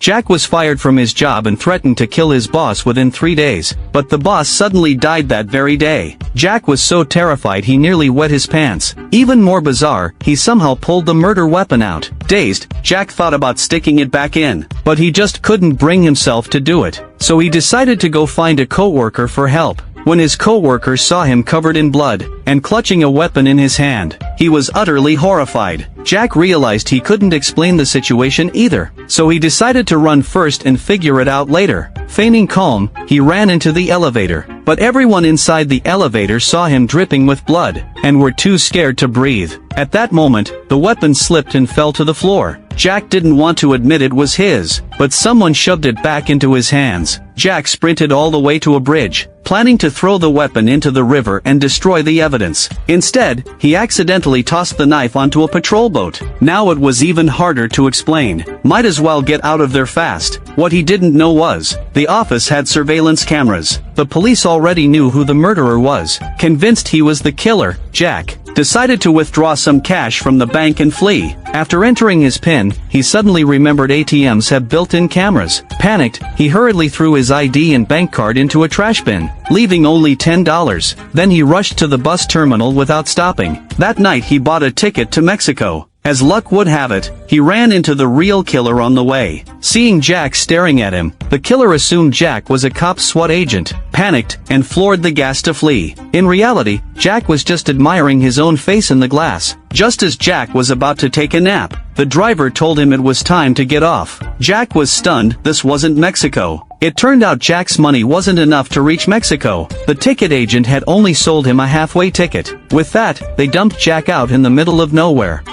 Jack was fired from his job and threatened to kill his boss within 3 days, but the boss suddenly died that very day. Jack was so terrified he nearly wet his pants. Even more bizarre, he somehow pulled the murder weapon out. Dazed, Jack thought about sticking it back in, but he just couldn't bring himself to do it. So he decided to go find a coworker for help. When his coworker saw him covered in blood, and clutching a weapon in his hand, he was utterly horrified. Jack realized he couldn't explain the situation either, so he decided to run first and figure it out later. Feigning calm, he ran into the elevator, but everyone inside the elevator saw him dripping with blood, and were too scared to breathe. At that moment, the weapon slipped and fell to the floor. Jack didn't want to admit it was his, but someone shoved it back into his hands. Jack sprinted all the way to a bridge, planning to throw the weapon into the river and destroy the evidence. Instead, he accidentally tossed the knife onto a patrol boat. Now it was even harder to explain. Might as well get out of there fast. What he didn't know was, the office had surveillance cameras. The police already knew who the murderer was. Convinced he was the killer, Jack decided to withdraw some cash from the bank and flee. After entering his PIN, he suddenly remembered ATMs have built-in cameras. Panicked, he hurriedly threw his ID and bank card into a trash bin, leaving only $10. Then he rushed to the bus terminal without stopping. That night he bought a ticket to Mexico. As luck would have it, he ran into the real killer on the way. Seeing Jack staring at him, the killer assumed Jack was a cop SWAT agent, panicked, and floored the gas to flee. In reality, Jack was just admiring his own face in the glass. Just as Jack was about to take a nap, the driver told him it was time to get off. Jack was stunned. This wasn't Mexico. It turned out Jack's money wasn't enough to reach Mexico. The ticket agent had only sold him a halfway ticket. With that, they dumped Jack out in the middle of nowhere.